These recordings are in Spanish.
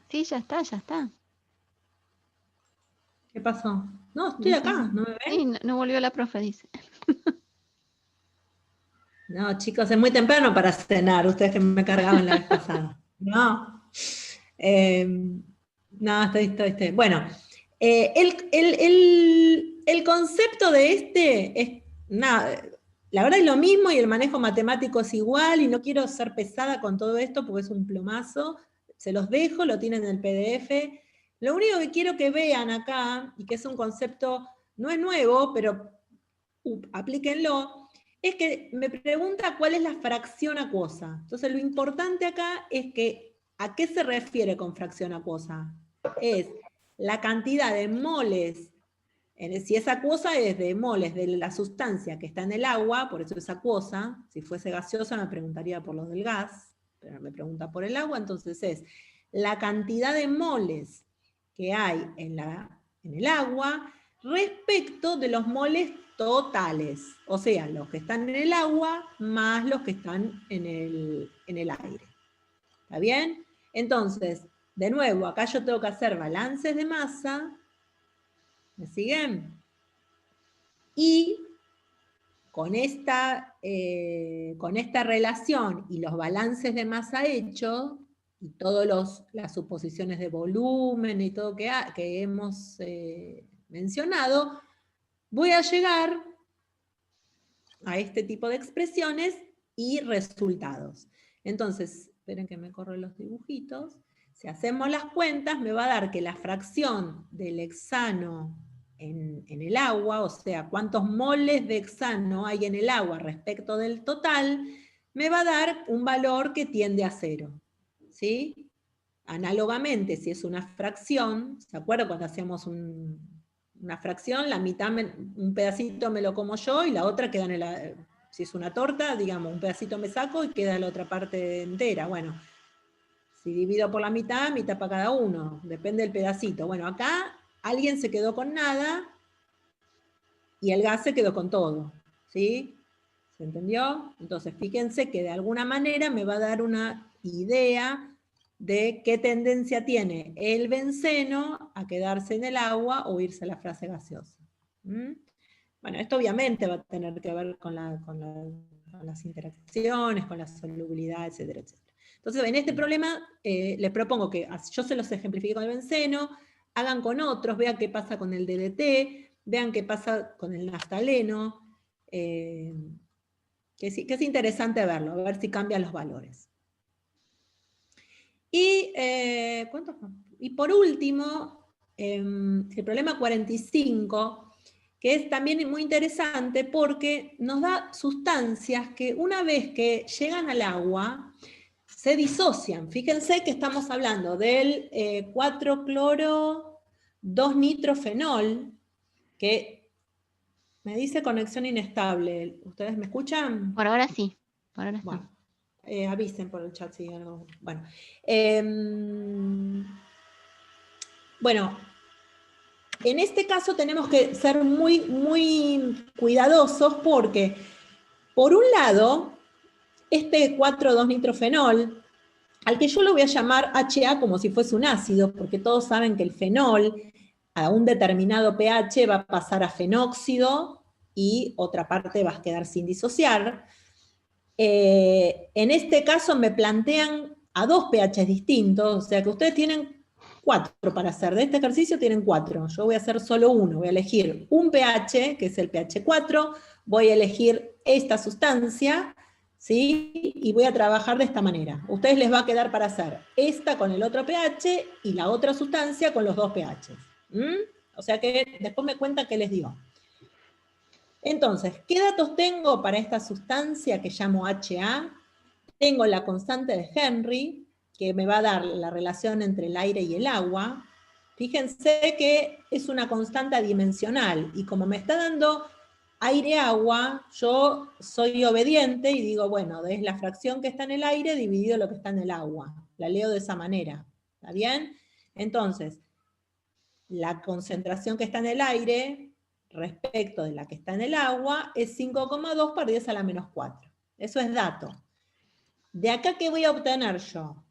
Sí, ya está, ya está. ¿Qué pasó? No, estoy acá, ¿no me ven? Sí, no volvió la profe, dice. No, chicos, es muy temprano para cenar, ustedes que me cargaban la vez pasada. No. No, estoy. Bueno, el concepto de este es, nada, la verdad es lo mismo y el manejo matemático es igual y no quiero ser pesada con todo esto porque es un plomazo. Se los dejo, lo tienen en el PDF. Lo único que quiero que vean acá, y que es un concepto, no es nuevo, pero aplíquenlo, es que me pregunta cuál es la fracción acuosa. Entonces lo importante acá es que, ¿a qué se refiere con fracción acuosa? Es la cantidad de moles, si es acuosa es de moles de la sustancia que está en el agua, por eso es acuosa. Si fuese gaseosa me preguntaría por los del gas, pero me pregunta por el agua, entonces es la cantidad de moles que hay en el agua respecto de los moles totales, o sea, los que están en el agua más los que están en el aire. ¿Está bien? Entonces, de nuevo, acá yo tengo que hacer balances de masa. ¿Me siguen? Y con esta relación y los balances de masa hechos, y todas las suposiciones de volumen y todo que hemos mencionado, voy a llegar a este tipo de expresiones y resultados. Entonces, esperen que me corro los dibujitos. Si hacemos las cuentas, me va a dar que la fracción del hexano en el agua, o sea, cuántos moles de hexano hay en el agua respecto del total, me va a dar un valor que tiende a 0. ¿Sí? Análogamente, si es una fracción, ¿se acuerdan cuando hacíamos una fracción? La mitad, un pedacito me lo como yo y la otra queda en el... Si es una torta, digamos, un pedacito me saco y queda la otra parte entera. Bueno, si divido por la mitad, mitad para cada uno, depende del pedacito. Bueno, acá alguien se quedó con nada y el gas se quedó con todo, ¿sí? ¿Se entendió? Entonces, fíjense que de alguna manera me va a dar una idea de qué tendencia tiene el benceno a quedarse en el agua o irse a la fase gaseosa. Bueno, esto obviamente va a tener que ver con las interacciones, con la solubilidad, etcétera, etcétera. Entonces, en este problema les propongo que yo se los ejemplifique con el benceno, hagan con otros, vean qué pasa con el DDT, vean qué pasa con el naftaleno, que es interesante verlo, a ver si cambian los valores. Y, y por último, el problema 45, que es también muy interesante porque nos da sustancias que una vez que llegan al agua, se disocian. Fíjense que estamos hablando del 4-cloro-2-nitrofenol, que me dice conexión inestable. ¿Ustedes me escuchan? Por ahora sí, por ahora bueno, sí. Avisen por el chat si hay algo. Bueno, bueno, en este caso tenemos que ser muy, muy cuidadosos porque, por un lado, este 4,2-nitrofenol, al que yo lo voy a llamar HA como si fuese un ácido, porque todos saben que el fenol a un determinado pH va a pasar a fenóxido y otra parte va a quedar sin disociar. En este caso me plantean a 2 pH distintos, o sea que ustedes tienen 4 para hacer. De este ejercicio tienen 4. Yo voy a hacer solo uno. Voy a elegir un pH, que es el pH 4. Voy a elegir esta sustancia, ¿sí? Y voy a trabajar de esta manera. A ustedes les va a quedar para hacer esta con el otro pH y la otra sustancia con los 2 pH. O sea que después me cuentan qué les dio. Entonces, ¿qué datos tengo para esta sustancia que llamo HA? Tengo la constante de Henry, que me va a dar la relación entre el aire y el agua. Fíjense que es una constante adimensional, y como me está dando aire-agua, yo soy obediente y digo, bueno, es la fracción que está en el aire dividido lo que está en el agua. La leo de esa manera, ¿está bien? Entonces, la concentración que está en el aire respecto de la que está en el agua es 5,2 por 10 a la menos 4. Eso es dato. ¿De acá qué voy a obtener yo?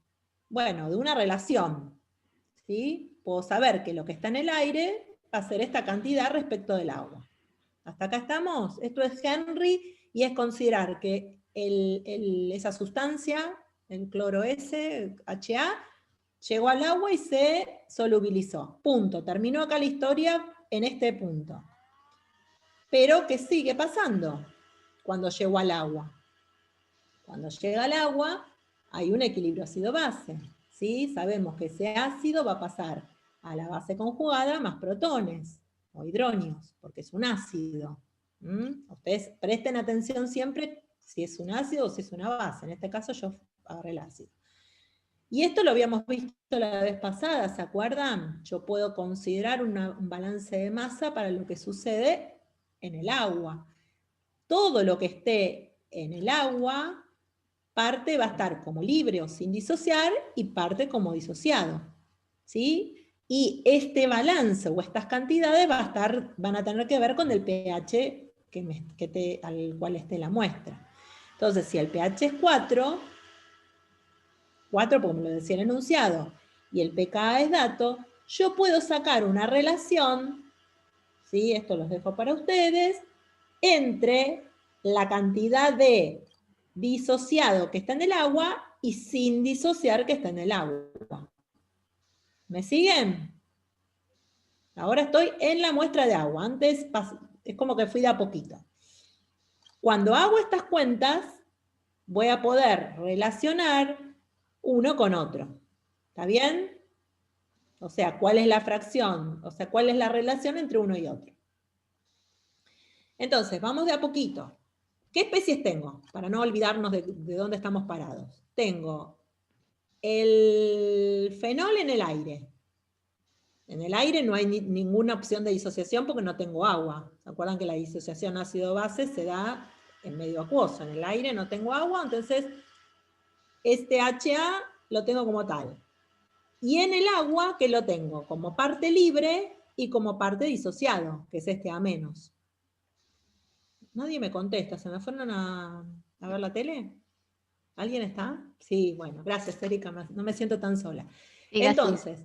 Bueno, de una relación, ¿sí? Puedo saber que lo que está en el aire va a ser esta cantidad respecto del agua. ¿Hasta acá estamos? Esto es Henry y es considerar que esa sustancia, el cloro S, HA, llegó al agua y se solubilizó. Punto. Terminó acá la historia en este punto. Pero ¿qué sigue pasando cuando llegó al agua? Cuando llega al agua hay un equilibrio ácido-base. ¿Sí? Sabemos que ese ácido va a pasar a la base conjugada más protones o hidronios, porque es un ácido. Ustedes presten atención siempre si es un ácido o si es una base. En este caso yo agarré el ácido. Y esto lo habíamos visto la vez pasada, ¿se acuerdan? Yo puedo considerar un balance de masa para lo que sucede en el agua. Todo lo que esté en el agua, parte va a estar como libre o sin disociar y parte como disociado. ¿Sí? Y este balance o estas cantidades van a tener que ver con el pH al cual esté la muestra. Entonces, si el pH es 4 porque me lo decía el enunciado, y el pKa es dato, yo puedo sacar una relación, ¿sí? Esto los dejo para ustedes, entre la cantidad de disociado que está en el agua y sin disociar que está en el agua. ¿Me siguen? Ahora estoy en la muestra de agua. Antes es como que fui de a poquito. Cuando hago estas cuentas, voy a poder relacionar uno con otro. ¿Está bien? O sea, ¿cuál es la fracción? O sea, ¿cuál es la relación entre uno y otro? Entonces, vamos de a poquito. ¿Qué especies tengo? Para no olvidarnos de dónde estamos parados. Tengo el fenol en el aire. En el aire no hay ninguna opción de disociación porque no tengo agua. ¿Se acuerdan que la disociación ácido-base se da en medio acuoso? En el aire no tengo agua, entonces este HA lo tengo como tal. Y en el agua, ¿qué lo tengo? Como parte libre y como parte disociado, que es este A-. Nadie me contesta, ¿se me fueron a ver la tele? ¿Alguien está? Sí, bueno, gracias, Erika, no me siento tan sola. Siga así. Entonces,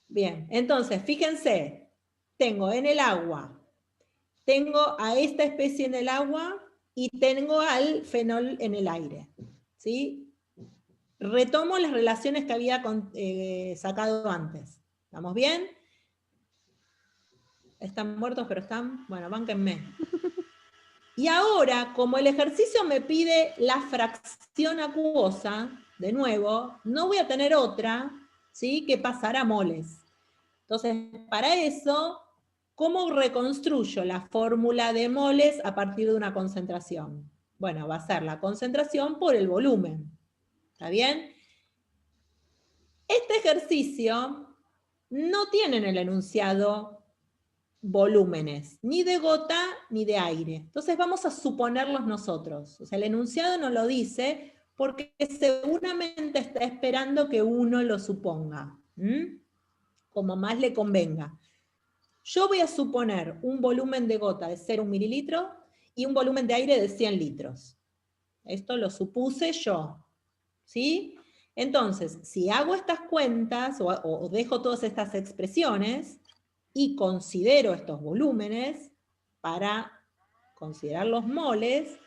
bien, entonces, fíjense, tengo en el agua, tengo a esta especie en el agua y tengo al fenol en el aire, ¿sí? Retomo las relaciones que había sacado antes. ¿Estamos bien? Están muertos, pero están, bueno, bánquenme. Y ahora, como el ejercicio me pide la fracción acuosa, de nuevo, no voy a tener otra, ¿sí?, que pasar a moles. Entonces, para eso, ¿cómo reconstruyo la fórmula de moles a partir de una concentración? Bueno, va a ser la concentración por el volumen. ¿Está bien? Este ejercicio no tiene en el enunciado volúmenes, ni de gota ni de aire. Entonces vamos a suponerlos nosotros. O sea, el enunciado no lo dice porque seguramente está esperando que uno lo suponga, como más le convenga. Yo voy a suponer un volumen de gota de 0,1 mililitro y un volumen de aire de 100 litros. Esto lo supuse yo, ¿sí? Entonces, si hago estas cuentas o dejo todas estas expresiones, y considero estos volúmenes para considerar los moles,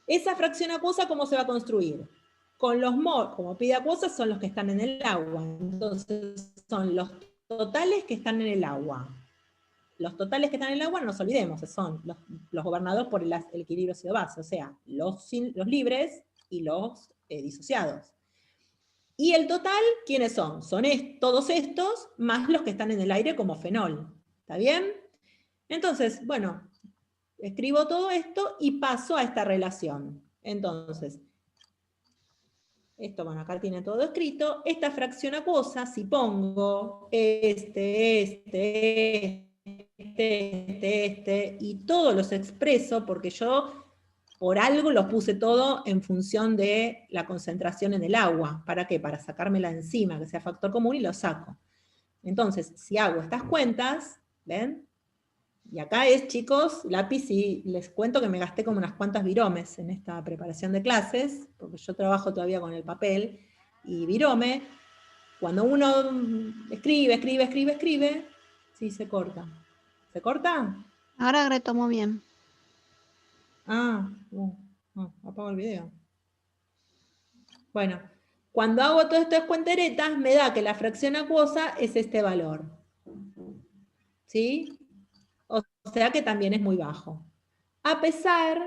esa fracción acuosa, ¿cómo se va a construir? Con los moles, como pide acuosa, son los que están en el agua. Entonces, son los totales que están en el agua. Los totales que están en el agua, no nos olvidemos, son los gobernados por el equilibrio ácido-base, o sea, los libres y los disociados. Y el total, ¿quiénes son? Son todos estos, más los que están en el aire como fenol. ¿Está bien? Entonces, bueno, escribo todo esto y paso a esta relación. Entonces, esto, bueno, acá tiene todo escrito. Esta fracción acuosa, si pongo este, y todos los expreso porque yo por algo los puse todo en función de la concentración en el agua. ¿Para qué? Para sacármela encima, que sea factor común y lo saco. Entonces, si hago estas cuentas, ¿ven? Y acá es, chicos, lápiz, y les cuento que me gasté como unas cuantas viromes en esta preparación de clases, porque yo trabajo todavía con el papel, y virome, cuando uno escribe, sí, se corta. ¿Se corta? Ahora retomo bien. Apago el video. Bueno, cuando hago todas estas cuenteretas, me da que la fracción acuosa es este valor. ¿Sí? O sea que también es muy bajo. A pesar,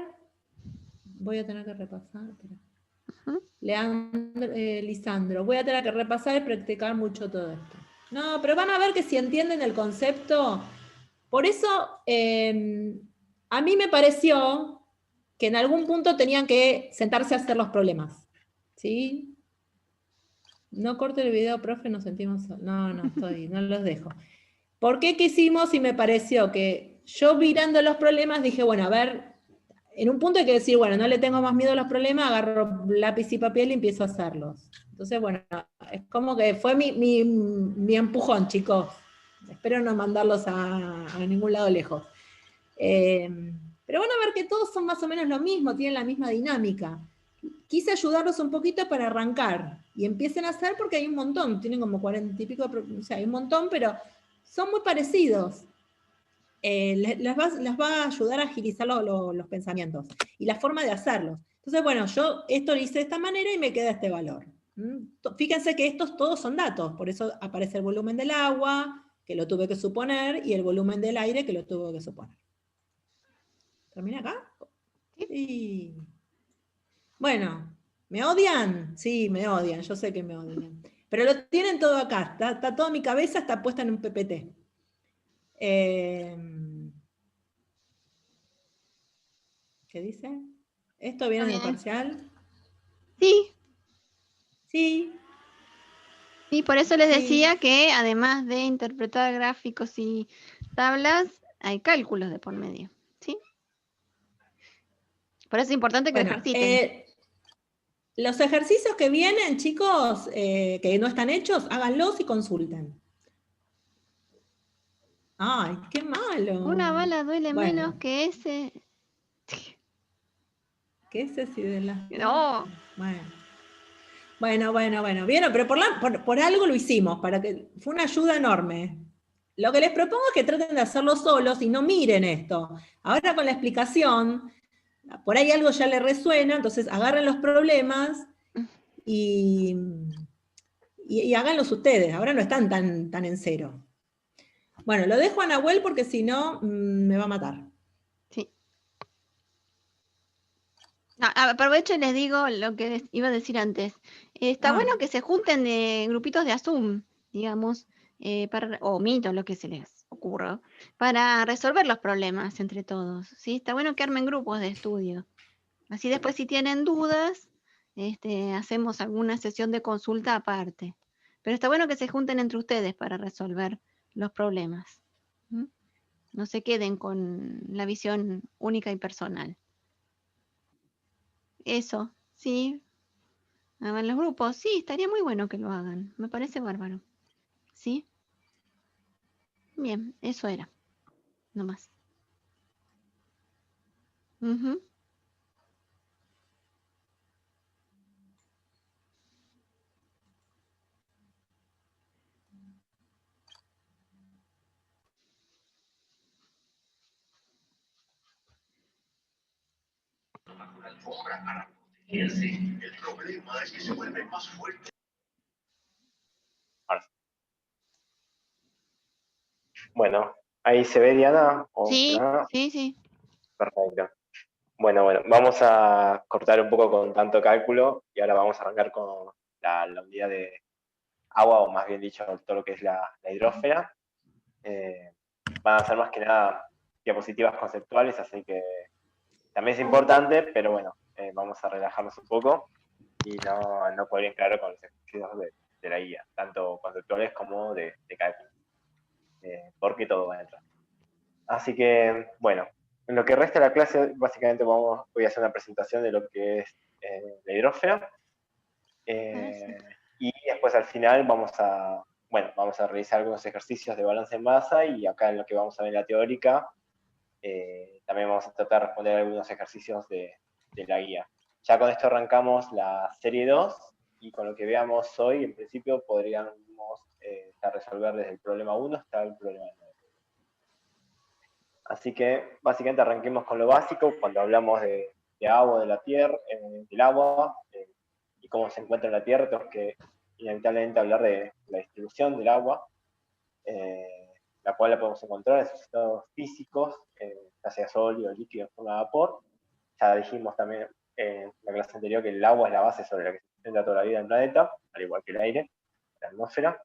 voy a tener que repasar, Lisandro, voy a tener que repasar y practicar mucho todo esto. No, pero van a ver que si entienden el concepto, por eso a mí me pareció que en algún punto tenían que sentarse a hacer los problemas. ¿Sí? No corte el video, profe, nos sentimos... No los dejo. ¿Por qué quisimos? Y me pareció que yo mirando los problemas dije, bueno, a ver, en un punto hay que decir, bueno, no le tengo más miedo a los problemas, agarro lápiz y papel y empiezo a hacerlos. Entonces, bueno, es como que fue mi empujón, chicos. Espero no mandarlos a ningún lado lejos. Pero van a ver que todos son más o menos lo mismo, tienen la misma dinámica. Quise ayudarlos un poquito para arrancar y empiecen a hacer porque hay un montón, tienen como 40 y pico, o sea, hay un montón, pero son muy parecidos. Les va a ayudar a agilizar los pensamientos y la forma de hacerlos. Entonces, bueno, yo esto lo hice de esta manera y me queda este valor. Fíjense que estos todos son datos, por eso aparece el volumen del agua, que lo tuve que suponer, y el volumen del aire, que lo tuve que suponer. ¿Termina acá? Sí. Bueno, ¿me odian? Sí, me odian, yo sé que me odian. Pero lo tienen todo acá, está toda mi cabeza está puesta en un PPT. ¿Qué dice? ¿Esto viene en el parcial? Sí. Sí. Sí, por eso les Sí. decía que además de interpretar gráficos y tablas, hay cálculos de por medio. ¿Sí? Por eso es importante que ejerciten. Los ejercicios que vienen, chicos, que no están hechos, háganlos y consulten. Ay, qué malo. Una bala duele menos que ese. ¿Qué es ese de las... No. Bueno. Vieron, pero por algo lo hicimos, fue una ayuda enorme. Lo que les propongo es que traten de hacerlo solos y no miren esto. Ahora con la explicación, por ahí algo ya les resuena, entonces agarren los problemas y háganlos ustedes. Ahora no están tan en cero. Bueno, lo dejo a Nahuel porque si no me va a matar. Sí. No, aprovecho y les digo lo que iba a decir antes. Está bueno que se junten de grupitos de Zoom, digamos, o Meet o lo que se les ocurra, para resolver los problemas entre todos. ¿Sí? Está bueno que armen grupos de estudio. Así después si tienen dudas, hacemos alguna sesión de consulta aparte. Pero está bueno que se junten entre ustedes para resolver los problemas. ¿Mm? No se queden con la visión única y personal. Eso, sí. Hagan los grupos. Sí, estaría muy bueno que lo hagan. Me parece bárbaro. ¿Sí? Bien, eso era. No más. Ujú. El problema es que se vuelve más fuerte. Bueno, ahí se ve, Diana. Sí, sí. Perfecto. Bueno, vamos a cortar un poco con tanto cálculo y ahora vamos a arrancar con la unidad de agua, o más bien dicho, todo lo que es la hidrósfera. Van a ser más que nada diapositivas conceptuales, así que también es importante, pero bueno, vamos a relajarnos un poco y no poner en claro con los ejercicios de la guía, tanto conceptuales como de cálculo, porque todo va a entrar. Así que, bueno, en lo que resta de la clase, básicamente voy a hacer una presentación de lo que es la hidrósfera. Y después al final vamos a realizar algunos ejercicios de balance en masa, y acá en lo que vamos a ver en la teórica, también vamos a tratar de responder algunos ejercicios de la guía. Ya con esto arrancamos la serie 2, y con lo que veamos hoy, en principio, podríamos resolver desde el problema 1 hasta el problema 9. Así que, básicamente, arranquemos con lo básico. Cuando hablamos de agua, de la tierra, del agua, y cómo se encuentra en la Tierra, tenemos que inevitablemente hablar de la distribución del agua, la cual la podemos encontrar en sus estados físicos, ya sea sólido, líquido, en forma de vapor. Ya dijimos también en la clase anterior que el agua es la base sobre la que se sustenta toda la vida en el planeta, al igual que el aire, la atmósfera,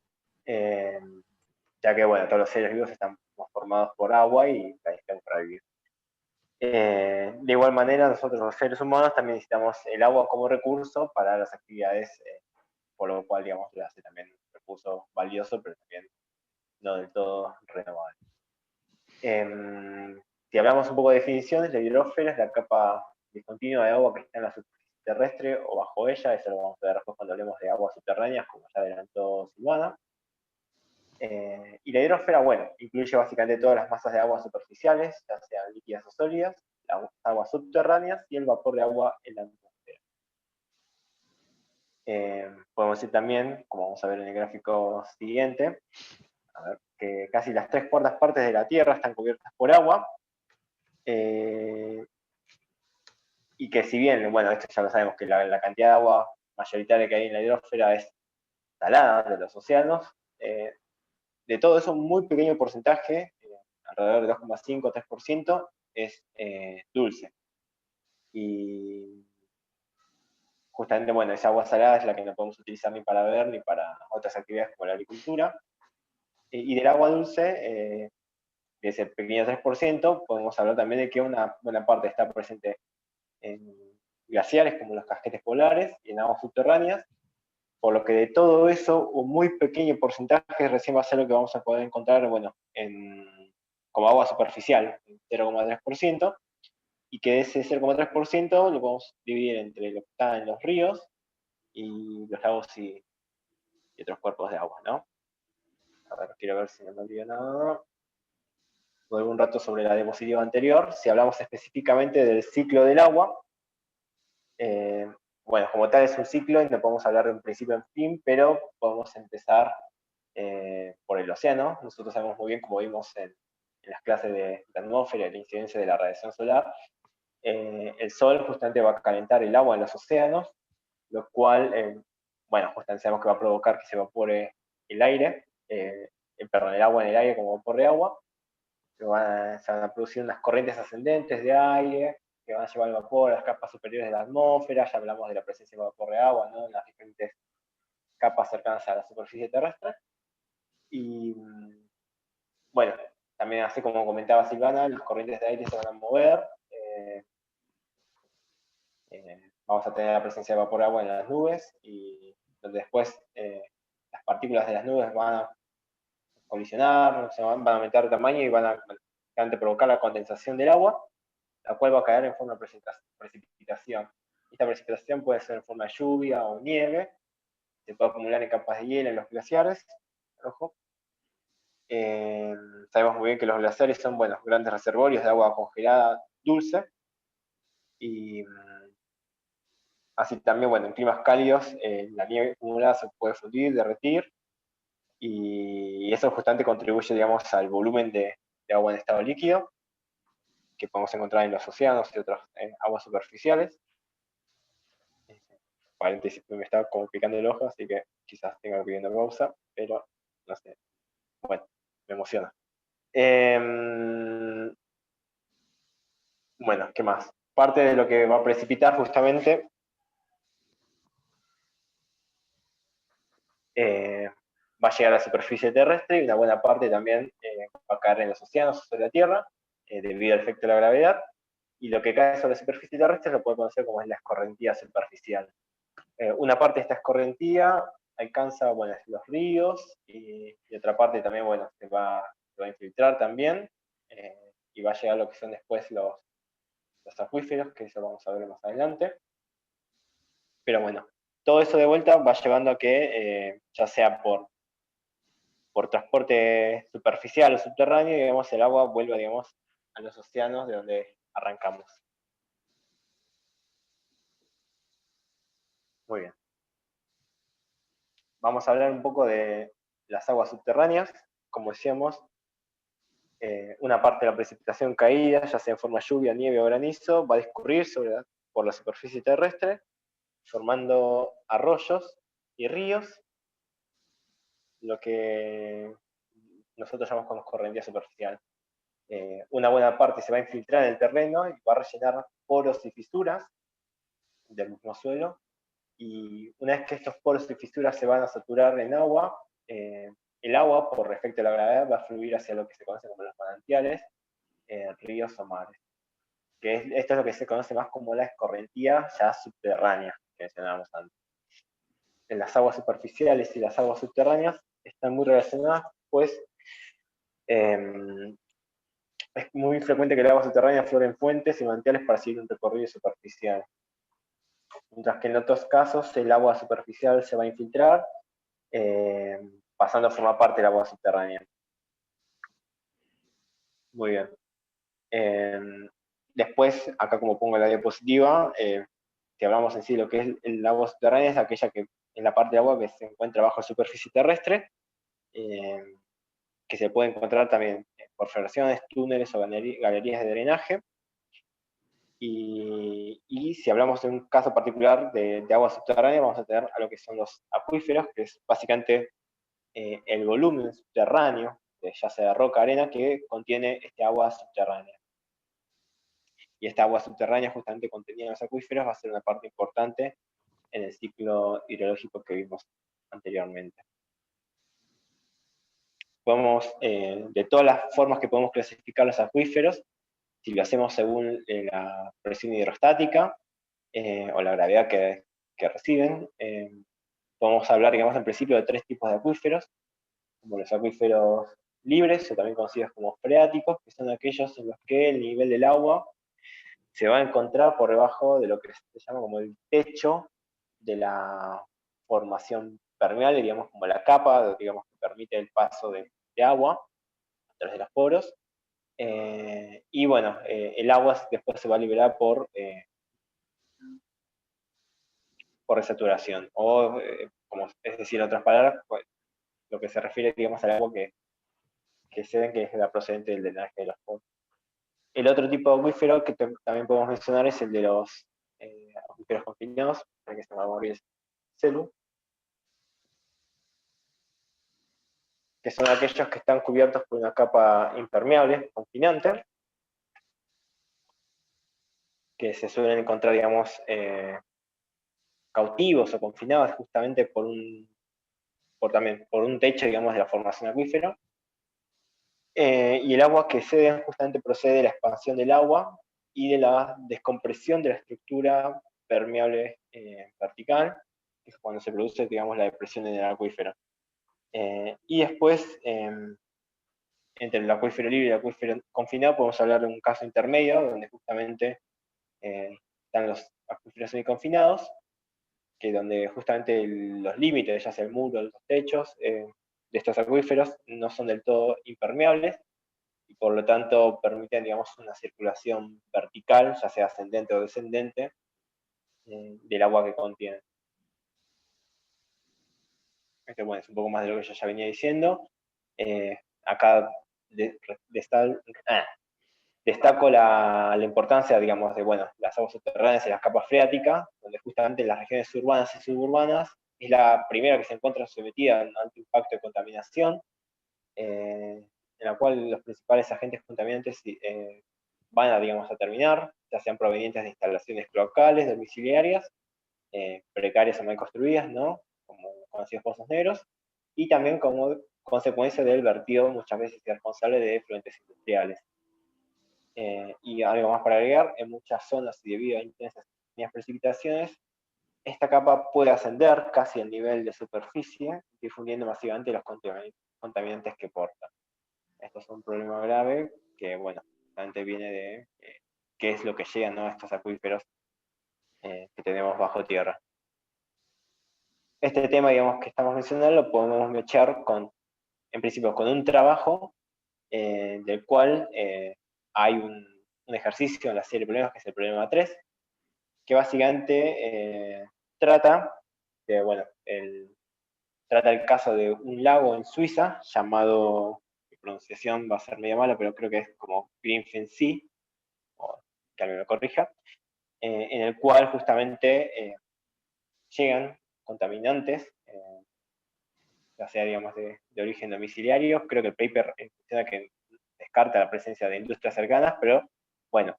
ya que, bueno, todos los seres vivos están formados por agua y la necesitan para vivir. De igual manera, nosotros los seres humanos también necesitamos el agua como recurso para las actividades, por lo cual, digamos, lo hace también un recurso valioso, pero también no del todo renovable. Si hablamos un poco de definiciones, la hidrósfera es la capa discontinua de agua que está en la superficie terrestre o bajo ella. Eso lo vamos a ver después cuando hablemos de aguas subterráneas, como ya adelantó Silvana. Y la hidrósfera, bueno, incluye básicamente todas las masas de agua superficiales, ya sean líquidas o sólidas, las aguas subterráneas y el vapor de agua en la atmósfera. Podemos decir también, como vamos a ver en el gráfico siguiente, que casi las 3/4 partes de la Tierra están cubiertas por agua, y que, si bien, bueno, esto ya lo sabemos, que la cantidad de agua mayoritaria que hay en la hidrósfera es salada de los océanos, de todo eso, un muy pequeño porcentaje, alrededor de 2,5-3%, es dulce. Y justamente, bueno, esa agua salada es la que no podemos utilizar ni para beber ni para otras actividades como la agricultura. Y del agua dulce, de ese pequeño 3%, podemos hablar también de que una buena parte está presente en glaciares, como los casquetes polares, y en aguas subterráneas, por lo que de todo eso, un muy pequeño porcentaje recién va a ser lo que vamos a poder encontrar, bueno, como agua superficial, 0,3%, y que ese 0,3% lo podemos dividir entre lo que está en los ríos y los lagos y otros cuerpos de agua, ¿no? A ver, quiero ver si no me olvido nada. Luego un rato sobre la diapositiva anterior. Si hablamos específicamente del ciclo del agua, bueno, como tal es un ciclo y no podemos hablar de un principio en fin, pero podemos empezar por el océano. Nosotros sabemos muy bien, como vimos en las clases de la atmósfera y la incidencia de la radiación solar, el sol justamente va a calentar el agua en los océanos, lo cual, bueno, justamente sabemos que va a provocar que se evapore el aire, perdón, el agua en el aire como vapor de agua. Se van a producir unas corrientes ascendentes de aire que van a llevar el vapor a las capas superiores de la atmósfera. Ya hablamos de la presencia de vapor de agua, ¿no?, en las diferentes capas cercanas a la superficie terrestre. Y, bueno, también, así como comentaba Silvana, las corrientes de aire se van a mover. Vamos a tener la presencia de vapor de agua en las nubes, y donde después las partículas de las nubes van a colisionar, van a aumentar de tamaño y van a provocar la condensación del agua, la cual va a caer en forma de precipitación. Esta precipitación puede ser en forma de lluvia o nieve, se puede acumular en capas de hielo en los glaciares, rojo. Sabemos muy bien que los glaciares son, bueno, grandes reservorios de agua congelada dulce, y así también, bueno, en climas cálidos la nieve acumulada se puede fundir, derretir, y eso justamente contribuye, digamos, al volumen de agua en estado líquido que podemos encontrar en los océanos y otras aguas superficiales. Paréntesis, me está como picando el ojo, así que quizás tenga que pedir una pausa, pero no sé. Bueno, me emociona. Bueno, ¿qué más? Parte de lo que va a precipitar justamente va a llegar a la superficie terrestre, y una buena parte también va a caer en los océanos o sobre la Tierra, debido al efecto de la gravedad, y lo que cae sobre la superficie terrestre lo puede conocer como es la escorrentía superficial. Una parte de esta escorrentía alcanza, bueno, los ríos, y otra parte también, bueno, se va a infiltrar también, y va a llegar a lo que son después los acuíferos, que eso vamos a ver más adelante. Pero bueno, todo eso de vuelta va llevando a que, ya sea por transporte superficial o subterráneo, digamos, el agua vuelva, digamos, a los océanos de donde arrancamos. Muy bien. Vamos a hablar un poco de las aguas subterráneas. Como decíamos, una parte de la precipitación caída, ya sea en forma de lluvia, nieve o granizo, va a discurrir por la superficie terrestre, formando arroyos y ríos, lo que nosotros llamamos como corrientía superficial. Una buena parte se va a infiltrar en el terreno y va a rellenar poros y fisuras del mismo suelo, y una vez que estos poros y fisuras se van a saturar en agua, el agua, por efecto de la gravedad, va a fluir hacia lo que se conoce como los manantiales, ríos o mares. Esto es lo que se conoce más como la escorrentía ya subterránea, que mencionábamos antes. En las aguas superficiales y las aguas subterráneas están muy relacionadas, pues es muy frecuente que el agua subterránea flore en fuentes y manantiales para seguir un recorrido superficial. Mientras que en otros casos el agua superficial se va a infiltrar, pasando a formar parte del agua subterránea. Muy bien. Después, acá como pongo la diapositiva, si hablamos en sí de lo que es el agua subterránea, es aquella que es la parte de agua que se encuentra bajo superficie terrestre, que se puede encontrar también por perforaciones, túneles o galerías de drenaje. Y si hablamos de un caso particular de agua subterránea, vamos a tener a lo que son los acuíferos, que es básicamente el volumen subterráneo, ya sea de roca, arena, que contiene este agua subterránea. Y esta agua subterránea, justamente contenida en los acuíferos, va a ser una parte importante en el ciclo hidrológico que vimos anteriormente. De todas las formas que podemos clasificar los acuíferos, si lo hacemos según la presión hidrostática o la gravedad que reciben, podemos hablar, digamos, en principio de tres tipos de acuíferos, como los acuíferos libres, o también conocidos como freáticos, que son aquellos en los que el nivel del agua se va a encontrar por debajo de lo que se llama como el techo de la formación permeable, digamos, como la capa, digamos, que permite el paso de agua a través de los poros. Y bueno, el agua después se va a liberar por desaturación, o como es decir, en otras palabras, pues, lo que se refiere, digamos, al agua que se ven que es la procedente del drenaje de los poros. El otro tipo de acuífero que también podemos mencionar es el de los acuíferos confinados, que se llama el CELU, que son aquellos que están cubiertos por una capa impermeable, confinante, que se suelen encontrar, digamos, cautivos o confinados justamente también por un techo, digamos, de la formación acuífera. Y el agua que cede justamente procede de la expansión del agua y de la descompresión de la estructura permeable vertical, que es cuando se produce, digamos, la depresión en el acuífero. Y después, entre el acuífero libre y el acuífero confinado, podemos hablar de un caso intermedio, donde justamente están los acuíferos semiconfinados, que donde justamente los límites, ya sea el muro, los techos de estos acuíferos, no son del todo impermeables, y por lo tanto permiten, digamos, una circulación vertical, ya sea ascendente o descendente, del agua que contienen. Este, bueno, es un poco más de lo que yo ya venía diciendo. Acá destaco la importancia, digamos, de, bueno, las aguas subterráneas y las capas freáticas, donde justamente en las regiones urbanas y suburbanas es la primera que se encuentra sometida a un alto impacto de contaminación, en la cual los principales agentes contaminantes van a, digamos, a terminar, ya sean provenientes de instalaciones cloacales, domiciliarias, precarias o mal construidas, ¿no? Como conocidos pozos negros, y también como consecuencia del vertido muchas veces irresponsable de efluentes industriales. Y algo más para agregar, en muchas zonas y debido a intensas precipitaciones, esta capa puede ascender casi al nivel de superficie, difundiendo masivamente los contaminantes que porta. Esto es un problema grave que, bueno, justamente viene de qué es lo que llega, ¿no?, a estos acuíferos que tenemos bajo tierra. Este tema, digamos, que estamos mencionando, lo podemos mechar en principio, con un trabajo del cual hay un ejercicio en la serie de problemas, que es el problema 3, que básicamente trata el caso de un lago en Suiza llamado, mi pronunciación va a ser medio mala, pero creo que es como Grimselsee, o que alguien me corrija, en el cual justamente llegan contaminantes, ya sea, digamos, de origen domiciliario. Creo que el paper menciona que descarta la presencia de industrias cercanas, pero bueno,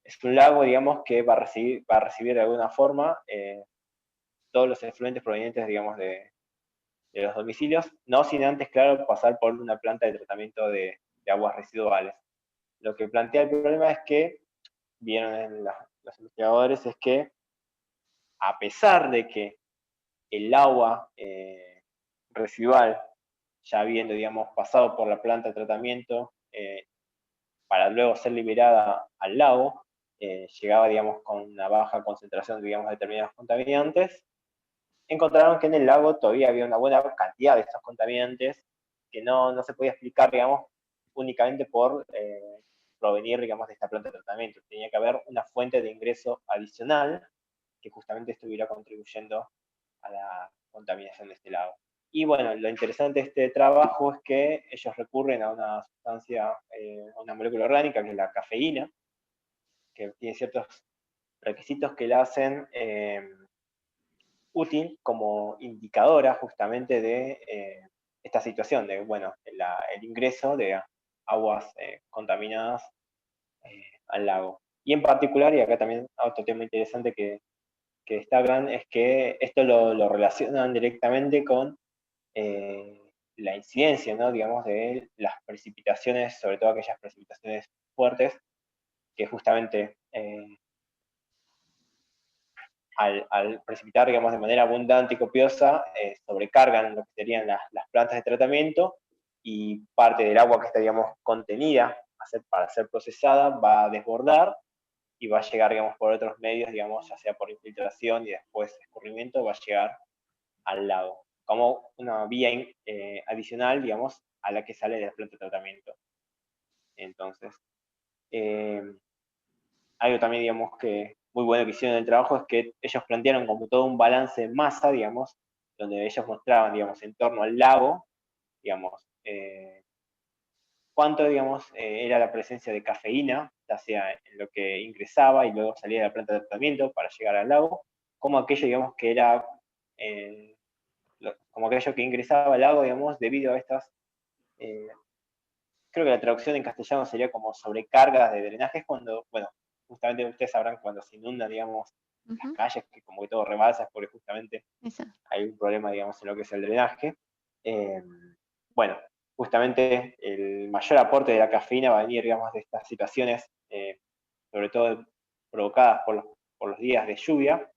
es un lago, digamos, que va a recibir de alguna forma todos los efluentes provenientes, digamos, de los domicilios, no sin antes, claro, pasar por una planta de tratamiento de aguas residuales. Lo que plantea el problema es que, vieron en los investigadores, es que a pesar de que el agua residual, ya habiendo, digamos, pasado por la planta de tratamiento, para luego ser liberada al lago, llegaba, digamos, con una baja concentración, digamos, de determinados contaminantes, encontraron que en el lago todavía había una buena cantidad de estos contaminantes que no se podía explicar, digamos, únicamente por provenir, digamos, de esta planta de tratamiento. Tenía que haber una fuente de ingreso adicional que justamente estuviera contribuyendo a la contaminación de este lago. Y bueno, lo interesante de este trabajo es que ellos recurren a una sustancia, a una molécula orgánica, que es la cafeína, que tiene ciertos requisitos que la hacen útil como indicadora justamente de esta situación, de, bueno, el ingreso de aguas contaminadas al lago. Y en particular, y acá también otro tema interesante que destacan, es que esto lo relacionan directamente con la incidencia, ¿no?, digamos, de las precipitaciones, sobre todo aquellas precipitaciones fuertes, que justamente al precipitar, digamos, de manera abundante y copiosa, sobrecargan lo que serían las plantas de tratamiento, y parte del agua que está, digamos, contenida para ser procesada va a desbordar y va a llegar, digamos, por otros medios, digamos, ya sea por infiltración y después escurrimiento, va a llegar al lago, como una vía adicional, digamos, a la que sale de la planta de tratamiento. Entonces, algo también, digamos, que muy bueno que hicieron en el trabajo es que ellos plantearon como todo un balance en masa, digamos, donde ellos mostraban, digamos, en torno al lago, digamos, cuánto, digamos, era la presencia de cafeína, ya sea en lo que ingresaba y luego salía de la planta de tratamiento para llegar al lago, como aquello, digamos, que era, como aquello que ingresaba al lago, digamos, debido a estas, creo que la traducción en castellano sería como sobrecargas de drenajes, cuando, bueno, justamente ustedes sabrán cuando se inundan, digamos, las calles, que como que todo rebalsa, es porque justamente hay un problema, digamos, en lo que es el drenaje. Bueno, justamente el mayor aporte de la cafeína va a venir, digamos, de estas situaciones, sobre todo provocadas por los días de lluvia,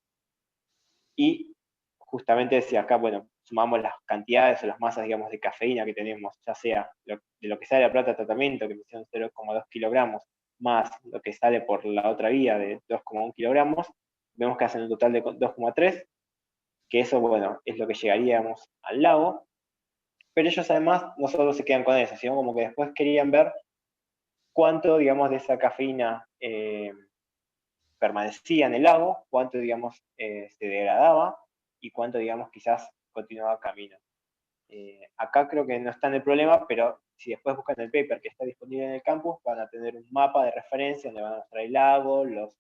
y justamente si acá, bueno, sumamos las cantidades o las masas, digamos, de cafeína que tenemos, ya sea de lo que sale de la planta de tratamiento, que mencionan 0,2 kilogramos, más lo que sale por la otra vía de 2,1 kilogramos, vemos que hacen un total de 2,3, que eso, bueno, es lo que llegaríamos al lago. Pero ellos además no solo se quedan con eso, sino como que después querían ver cuánto, digamos, de esa cafeína permanecía en el lago, cuánto, digamos, se degradaba y cuánto, digamos, quizás continuaba camino. Acá creo que no está en el problema, pero si después buscan el paper que está disponible en el campus, van a tener un mapa de referencia donde van a mostrar el lago, los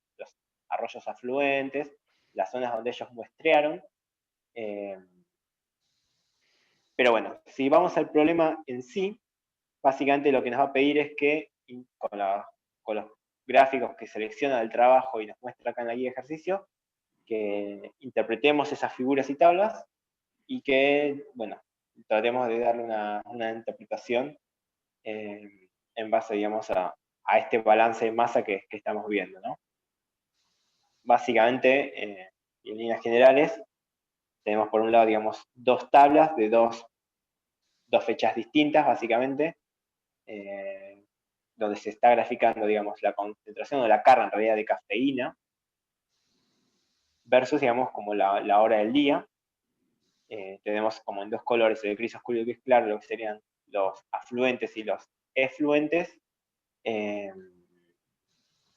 arroyos afluentes, las zonas donde ellos muestrearon. Pero bueno, si vamos al problema en sí, básicamente lo que nos va a pedir es que con los gráficos que selecciona del trabajo y nos muestra acá en la guía de ejercicio, que interpretemos esas figuras y tablas y que, bueno, tratemos de darle una interpretación en base, digamos, a este balance de masa que estamos viendo, ¿no? Básicamente, y en líneas generales, tenemos por un lado, digamos, dos tablas de dos fechas distintas, básicamente, donde se está graficando, digamos, la concentración o la carga en realidad de cafeína, versus, digamos, como la hora del día. Tenemos como en dos colores, el gris oscuro y el gris claro, lo que serían los afluentes y los efluentes,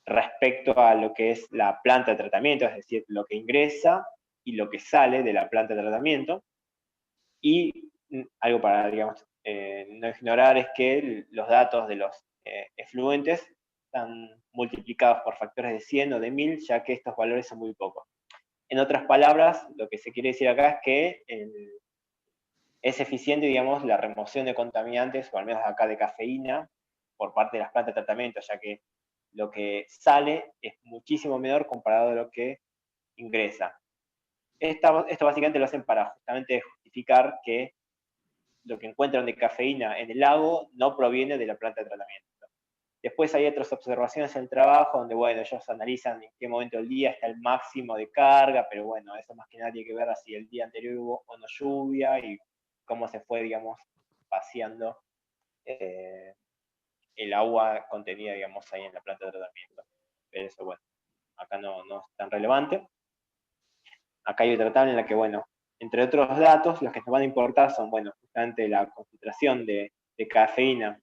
respecto a lo que es la planta de tratamiento, es decir, lo que ingresa y lo que sale de la planta de tratamiento. Y algo para, digamos, no ignorar es que los datos de los efluentes están multiplicados por factores de 100 o de 1000, ya que estos valores son muy pocos. En otras palabras, lo que se quiere decir acá es que es eficiente, digamos, la remoción de contaminantes, o al menos acá de cafeína, por parte de las plantas de tratamiento, ya que lo que sale es muchísimo menor comparado a lo que ingresa. Esto básicamente lo hacen para justamente justificar que lo que encuentran de cafeína en el lago no proviene de la planta de tratamiento. Después hay otras observaciones en el trabajo donde, bueno, ellos analizan en qué momento del día está el máximo de carga, pero bueno, eso más que nada tiene que ver si el día anterior hubo o no lluvia y cómo se fue, digamos, vaciando el agua contenida, digamos, ahí en la planta de tratamiento. Pero eso, bueno, acá no es tan relevante. Acá hay otra tabla en la que, bueno, entre otros datos, los que nos van a importar son, bueno, justamente la concentración de cafeína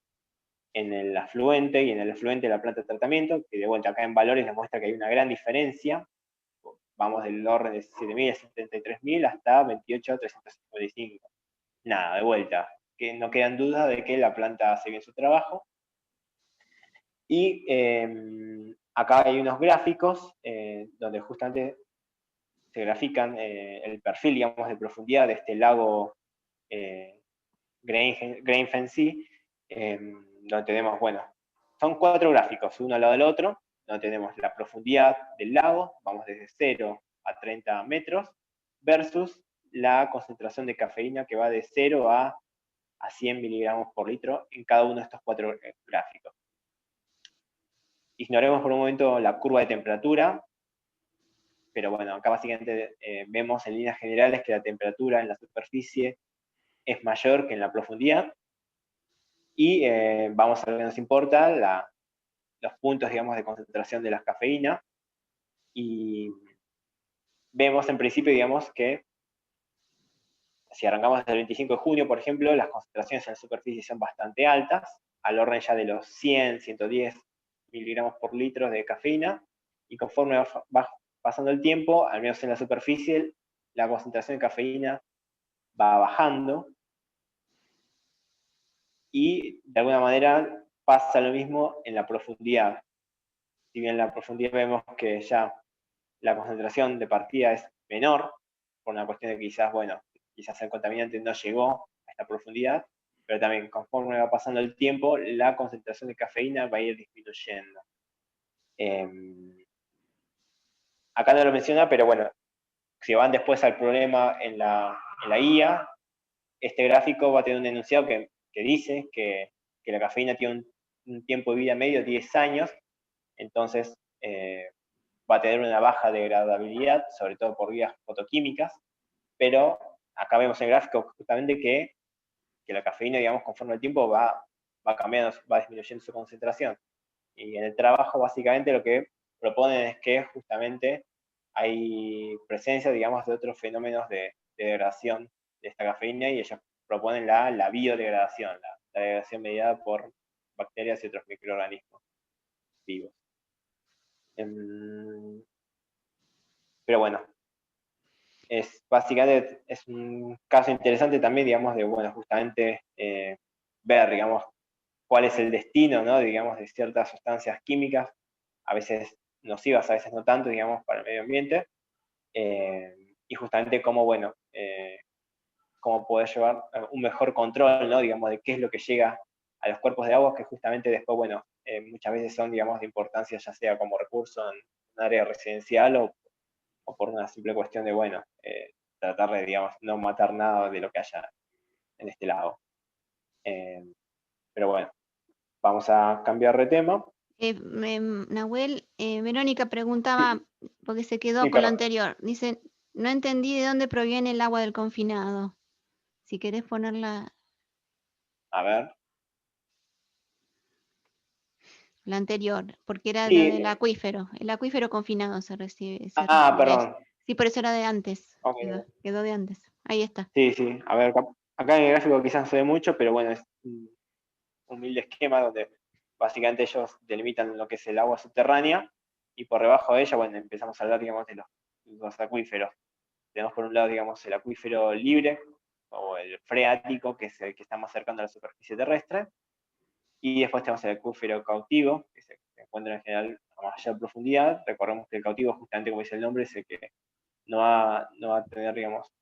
en el afluente y en el efluente de la planta de tratamiento, que de vuelta acá en valores les muestra que hay una gran diferencia. Vamos del orden de 7.000 a 73.000 hasta 28.355. Nada, de vuelta, que no quedan dudas de que la planta hace bien su trabajo. Y acá hay unos gráficos donde justamente se grafican el perfil, digamos, de profundidad de este lago Grenfell-Sea, donde tenemos, bueno, son 4 gráficos, uno al lado del otro, donde tenemos la profundidad del lago, vamos desde 0 a 30 metros, versus la concentración de cafeína que va de 0 a 100 miligramos por litro en cada uno de estos 4 gráficos. Ignoremos por un momento la curva de temperatura, pero bueno, acá básicamente vemos en líneas generales que la temperatura en la superficie es mayor que en la profundidad, y vamos a ver que nos importa los puntos, digamos, de concentración de la cafeína, y vemos en principio, digamos, que si arrancamos desde el 25 de junio, por ejemplo, las concentraciones en la superficie son bastante altas, al orden ya de los 100, 110 miligramos por litro de cafeína, y conforme va pasando el tiempo, al menos en la superficie, la concentración de cafeína va bajando, y de alguna manera pasa lo mismo en la profundidad. Si bien en la profundidad vemos que ya la concentración de partida es menor, por una cuestión de que quizás, bueno, quizás el contaminante no llegó a esta profundidad, pero también conforme va pasando el tiempo, la concentración de cafeína va a ir disminuyendo. Acá no lo menciona, pero bueno, si van después al problema en la guía, este gráfico va a tener un enunciado que dice que la cafeína tiene un tiempo de vida medio de 10 años, entonces va a tener una baja degradabilidad, sobre todo por vías fotoquímicas, pero acá vemos en el gráfico justamente que la cafeína, digamos, conforme el tiempo va cambiando, va disminuyendo su concentración. Y en el trabajo, básicamente, lo que proponen es que justamente hay presencia, digamos, de otros fenómenos de degradación de esta cafeína, y ellos proponen la biodegradación, la degradación mediada por bacterias y otros microorganismos vivos. Pero bueno, básicamente es un caso interesante también, digamos, de, bueno, justamente ver, digamos, cuál es el destino, ¿no?, digamos, de ciertas sustancias químicas, a veces nocivas, a veces no tanto, digamos, para el medio ambiente, y justamente cómo, bueno, cómo poder llevar un mejor control, ¿no?, digamos, de qué es lo que llega a los cuerpos de agua, que justamente después, bueno, muchas veces son, digamos, de importancia, ya sea como recurso en un área residencial o por una simple cuestión de, bueno, tratar de, digamos, no matar nada de lo que haya en este lago. Pero bueno, vamos a cambiar de tema. Nahuel, Verónica preguntaba, porque se quedó Sí, con lo perdón. anterior, dice, no entendí de dónde proviene el agua del confinado. Si querés ponerla. A ver. la anterior, porque era Sí. del acuífero. El acuífero confinado se recibe. Perdón. Sí, por eso era de antes. Ok. Quedó de antes. Ahí está. Sí. A ver, acá en el gráfico quizás no se ve mucho, pero bueno, es un humilde esquema donde básicamente ellos delimitan lo que es el agua subterránea y por debajo de ella, bueno, empezamos a hablar, digamos, de los acuíferos. Tenemos por un lado, digamos, el acuífero libre o el freático, que es el que está más cercano a la superficie terrestre, y después tenemos el acuífero cautivo, que se encuentra en general a mayor profundidad. Recordemos que el cautivo, justamente como dice el nombre, es el que no va a tener, digamos,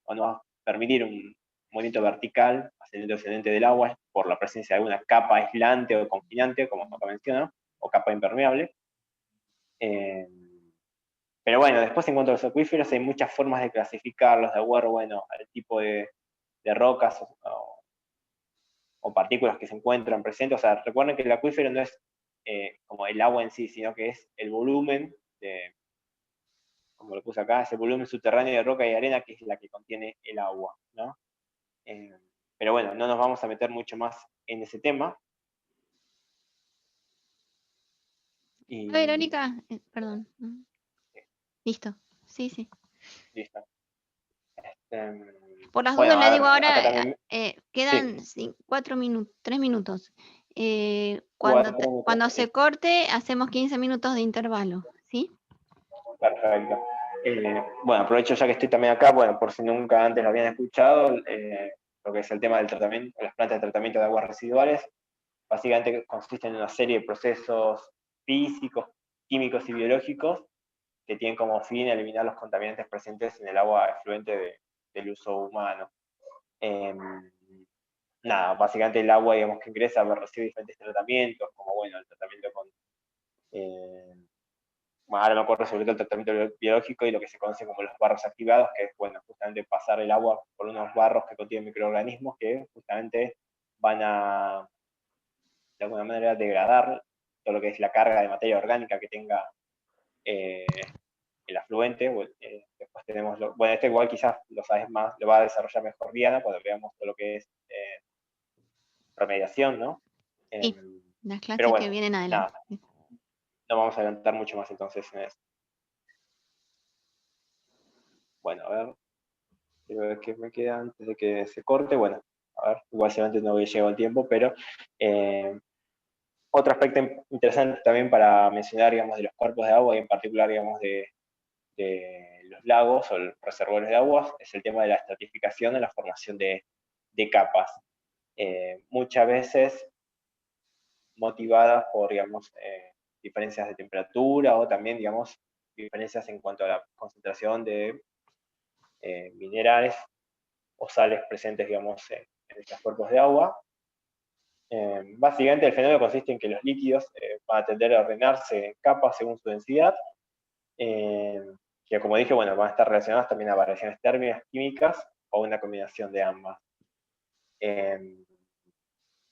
o no va a permitir un movimiento vertical ascendente o descendente del agua por la presencia de alguna capa aislante o confinante, como acá menciona, o capa impermeable. Pero bueno, después en cuanto a los acuíferos hay muchas formas de clasificarlos, de acuerdo, bueno, al tipo de rocas o partículas que se encuentran presentes. O sea, recuerden que el acuífero no es como el agua en sí, sino que es el volumen como lo puse acá, ese volumen subterráneo de roca y arena que es la que contiene el agua, ¿no? Pero bueno, no nos vamos a meter mucho más en ese tema. A ver, Verónica, perdón. Listo. Sí. Listo. Por las Bueno, dudas le a digo ver, acá ahora, también. quedan Sí, 3 minutos. Cuando 4 minutos, se listo. corte, hacemos 15 minutos de intervalo, ¿sí? Perfecto. Bueno, aprovecho ya que estoy también acá, bueno, por si nunca antes lo habían escuchado, lo que es el tema del tratamiento, las plantas de tratamiento de aguas residuales. Básicamente consiste en una serie de procesos físicos, químicos y biológicos que tienen como fin eliminar los contaminantes presentes en el agua efluente del uso humano. Nada, básicamente el agua, digamos, que ingresa recibe diferentes tratamientos, como, bueno, el tratamiento con, bueno, ahora me acuerdo sobre todo el tratamiento biológico y lo que se conoce como los barros activados, que es, bueno, justamente pasar el agua por unos barros que contienen microorganismos que justamente van a, de alguna manera, degradar todo lo que es la carga de materia orgánica que tenga el afluente. Después tenemos, bueno, este igual quizás lo sabes más, lo va a desarrollar mejor Diana cuando veamos todo lo que es remediación, ¿no? Sí, las Pero clases que bueno, vienen adelante. nada, no vamos a adelantar mucho más entonces en eso. Bueno, a ver, quiero ver qué me queda antes de que se corte. Bueno, a ver, igual seguramente no voy a llegar al tiempo, pero otro aspecto interesante también para mencionar, digamos, de los cuerpos de agua y en particular, digamos, de los lagos o los reservorios de aguas es el tema de la estratificación, de la formación de capas. Muchas veces motivadas por, digamos, diferencias de temperatura o también, digamos, diferencias en cuanto a la concentración de minerales o sales presentes, digamos, en estos cuerpos de agua. Básicamente el fenómeno consiste en que los líquidos van a tender a ordenarse en capas según su densidad, que como dije, bueno, van a estar relacionadas también a variaciones térmicas, químicas o una combinación de ambas.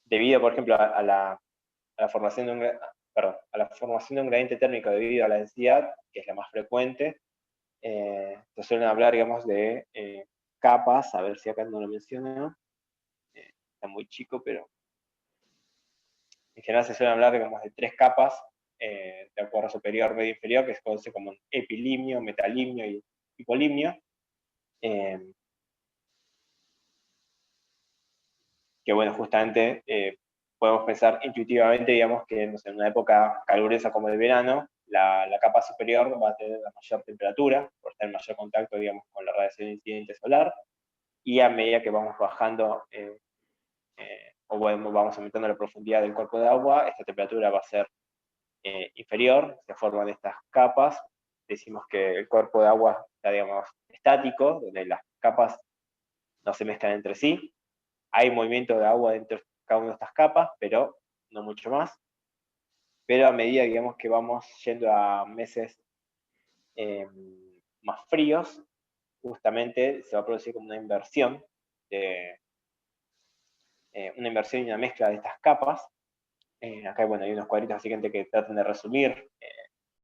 Debido, por ejemplo, a la formación de un gradiente térmico debido a la densidad, que es la más frecuente, se suelen hablar, digamos, de capas, a ver si acá no lo menciono, está muy chico, pero en general se suelen hablar, digamos, de 3 capas, de acuerdo superior, medio, inferior, que se conoce como epilimnio, metalimnio y hipolimnio, que bueno, justamente podemos pensar intuitivamente, digamos, que no sé, en una época calurosa como el verano, la capa superior va a tener la mayor temperatura, por estar en mayor contacto, digamos, con la radiación incidente solar, y a medida que vamos bajando, o bueno, vamos aumentando la profundidad del cuerpo de agua, esta temperatura va a ser inferior, se forman estas capas, decimos que el cuerpo de agua está, digamos, estático, donde las capas no se mezclan entre sí, hay movimiento de agua dentro de cada una de estas capas, pero no mucho más. Pero a medida, digamos, que vamos yendo a meses más fríos, justamente se va a producir como una inversión, una inversión y una mezcla de estas capas. Acá, bueno, hay unos cuadritos básicamente que tratan de resumir